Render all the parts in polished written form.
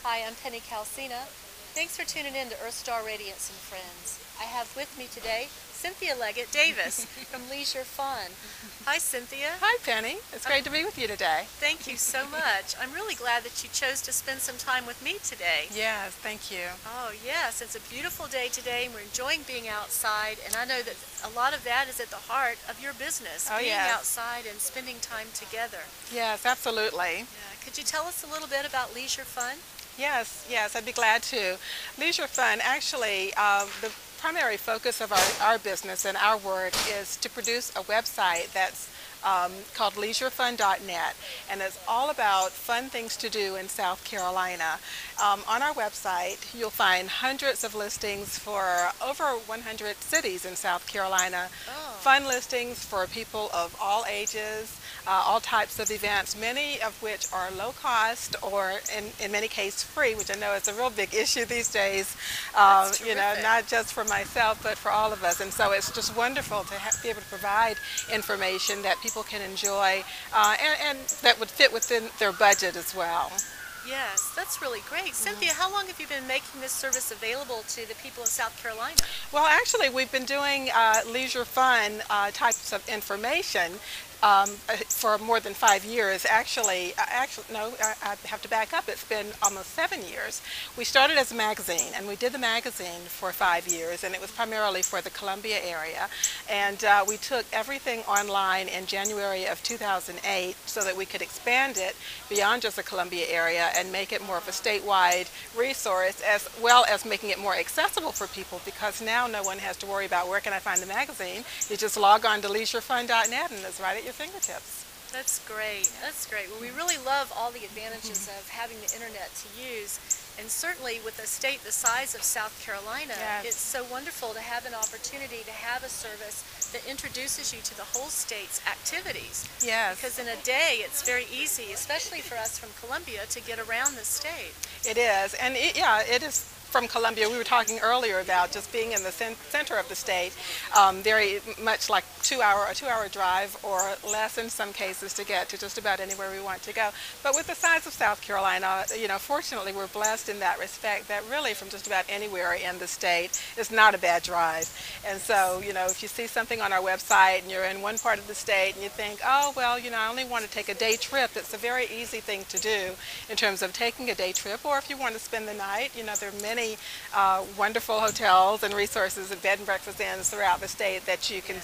Hi, I'm Penny Calcina. Thanks for tuning in to Earthstar Radiance and Friends. I have with me today Cynthia Legette Davis from Leisure Fun. Hi, Cynthia. Hi, Penny. It's great to be with you today. Thank you so much. I'm really glad that you chose to spend some time with me today. Yes, thank you. Oh, yes. It's a beautiful day today, and we're enjoying being outside, and I know that a lot of that is at the heart of your business, being yes. outside and spending time together. Yes, absolutely. Yeah. Could you tell us a little bit about Leisure Fun? Yes, I'd be glad to. Leisure Fun, actually, the primary focus of our business and our work is to produce a website that's called leisureFun.net, and it's all about fun things to do in South Carolina. On our website, you'll find hundreds of listings for over 100 cities in South Carolina. Oh. Fun listings for people of all ages, all types of events, many of which are low cost or in many cases free, which I know is a real big issue these days. You know, not just for myself, but for all of us. And so it's just wonderful to be able to provide information that people can enjoy and that would fit within their budget as well. Yes, that's really great. Cynthia, how long have you been making this service available to the people of South Carolina? Well, actually, we've been doing leisure fun types of information for more than 5 years. Actually, no, I have to back up. It's been almost 7 years. We started as a magazine, and we did the magazine for 5 years, and it was primarily for the Columbia area. And we took everything online in January of 2008 so that we could expand it beyond just the Columbia area and make it more of a statewide resource, as well as making it more accessible for people, because now no one has to worry about where can I find the magazine. You just log on to leisureFun.net and it's right at your fingertips. That's great. That's great. Well, we really love all the advantages of having the internet to use, and certainly with a state the size of South Carolina, Yes. It's so wonderful to have an opportunity to have a service that introduces you to the whole state's activities. Yes. Because in a day, it's very easy, especially for us from Columbia, to get around the state. It is, and it is from Columbia. We were talking earlier about just being in the center of the state, very much like a two-hour drive or less in some cases to get to just about anywhere we want to go. But with the size of South Carolina, you know, fortunately we're blessed in that respect that really from just about anywhere in the state is not a bad drive. And so, you know, if you see something on our website and you're in one part of the state and you think, oh, well, you know, I only want to take a day trip, it's a very easy thing to do in terms of taking a day trip. Or if you want to spend the night, you know, there are many wonderful hotels and resources and bed and breakfast inns throughout the state that you can,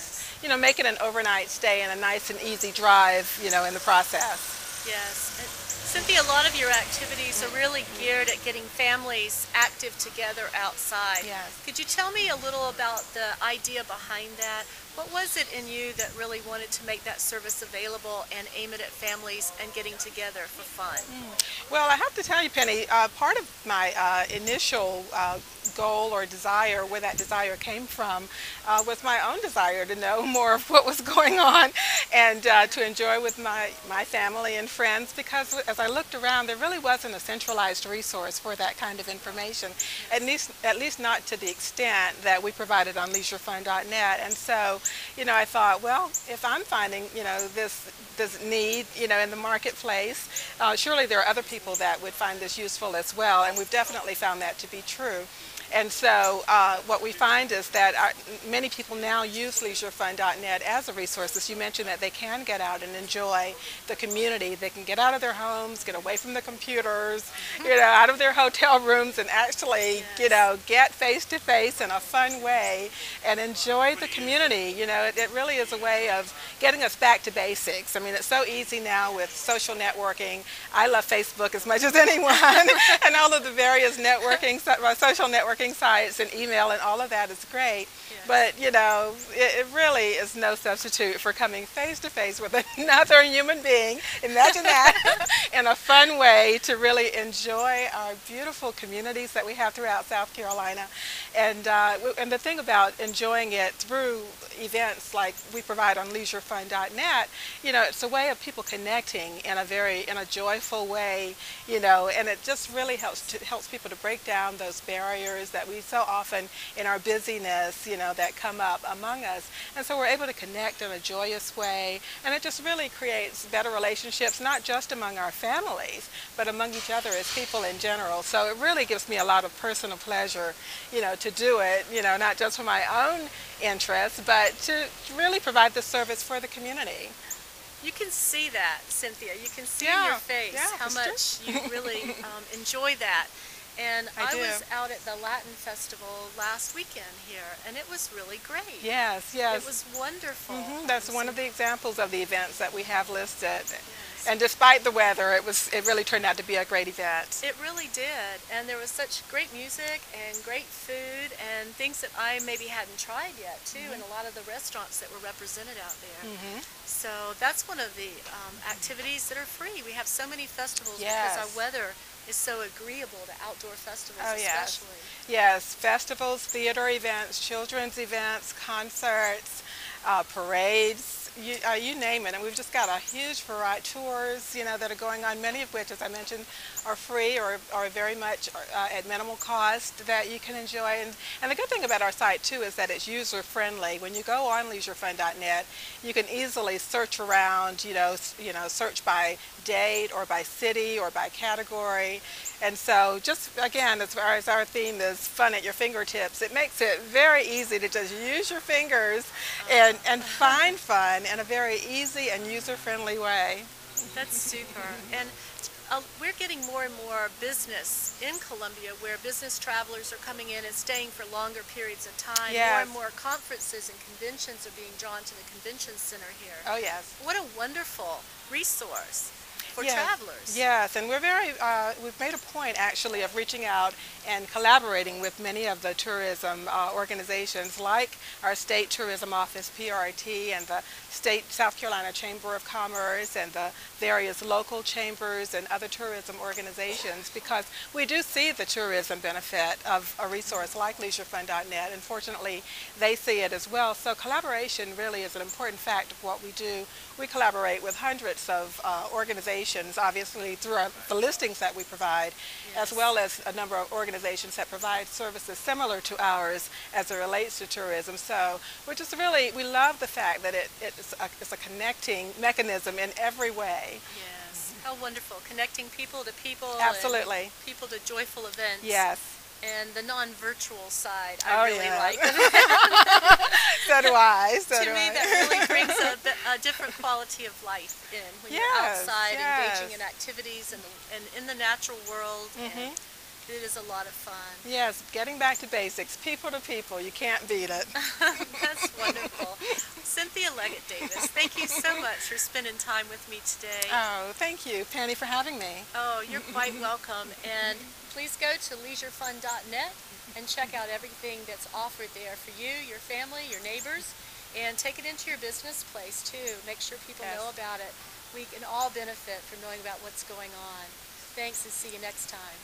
you know, make it an overnight stay and a nice and easy drive, you know, in the process. Yes. And Cynthia, a lot of your activities are really geared at getting families active together outside. Yes. Could you tell me a little about the idea behind that? What was it in you that really wanted to make that service available and aim it at families and getting together for fun? Well, I have to tell you, Penny, part of my initial goal or desire, where that desire came from, was my own desire to know more of what was going on and to enjoy with my family and friends, because as I looked around, there really wasn't a centralized resource for that kind of information, at least not to the extent that we provided on leisureFun.net. And so, you know, I thought, well, if I'm finding, you know, this need, you know, in the marketplace, surely there are other people that would find this useful as well, and we've definitely found that to be true. And so what we find is that many people now use leisureFun.net as a resource. As you mentioned, that they can get out and enjoy the community. They can get out of their homes, get away from the computers, you know, out of their hotel rooms, and actually, you know, get face-to-face in a fun way and enjoy the community. You know, it really is a way of getting us back to basics. I mean, it's so easy now with social networking. I love Facebook as much as anyone, and all of the various networking, social networking sites and email and all of that is great. Yes. But, you know, it really is no substitute for coming face-to-face with another human being, imagine that, in a fun way to really enjoy our beautiful communities that we have throughout South Carolina. And the thing about enjoying it through events like we provide on leisureFun.net, you know, it's a way of people connecting in a joyful way, you know, and it just really helps people to break down those barriers challenges that we so often in our busyness, that come up among us. And so we're able to connect in a joyous way, and it just really creates better relationships, not just among our families, but among each other as people in general. So it really gives me a lot of personal pleasure, to do it, not just for my own interests, but to really provide the service for the community. You can see that, Cynthia. You can see in Yeah, your face yeah, how it's much true. you really enjoy that. And I I do. was out at the Latin Festival last weekend here, and it was really great. Yes, yes. It was wonderful. That's one of the examples of the events that we have listed. Yes. And despite the weather, it really turned out to be a great event. It really did, and there was such great music and great food and things that I maybe hadn't tried yet too, in a lot of the restaurants that were represented out there. So that's one of the activities that are free. We have so many festivals because our weather is so agreeable to outdoor festivals, especially. Yes, festivals, theater events, children's events, concerts, parades. You name it, and we've just got a huge variety tours, that are going on. Many of which, as I mentioned, are free or very much at minimal cost that you can enjoy. And the good thing about our site too is that it's user friendly. When you go on leisureFun.net, you can easily search around, search by date or by city or by category. And so just again, as far as our theme is fun at your fingertips, it makes it very easy to just use your fingers and find fun in a very easy and user-friendly way. That's super. And we're getting more and more business in Columbia where business travelers are coming in and staying for longer periods of time. Yes. More and more conferences and conventions are being drawn to the convention center here. Oh, yes. What a wonderful resource for Yes. travelers. Yes, and we've made a point actually of reaching out and collaborating with many of the tourism organizations like our State Tourism Office, PRT, and the State South Carolina Chamber of Commerce and the various local chambers and other tourism organizations, because we do see the tourism benefit of a resource like leisureFun.net, and fortunately they see it as well. So collaboration really is an important fact of what we do. We collaborate with hundreds of organizations, obviously through the listings that we provide, as well as a number of organizations that provide services similar to ours as it relates to tourism. So we love the fact that it's a connecting mechanism in every way. Yes. How wonderful. Connecting people to people. Absolutely. And people to joyful events. Yes. And the non-virtual side, Oh, I really yeah. like. So do I. To me, that really brings a different quality of life in when you're Yes, outside yes. engaging in activities and in the natural world. And it is a lot of fun. Yes, getting back to basics, people to people, you can't beat it. That's wonderful. Cynthia Legette Davis, thank you so much for spending time with me today. Oh, thank you, Penny, for having me. Oh, you're quite welcome. And please go to leisureFun.net and check out everything that's offered there for you, your family, your neighbors, and take it into your business place too. Make sure people know about it. We can all benefit from knowing about what's going on. Thanks, and see you next time.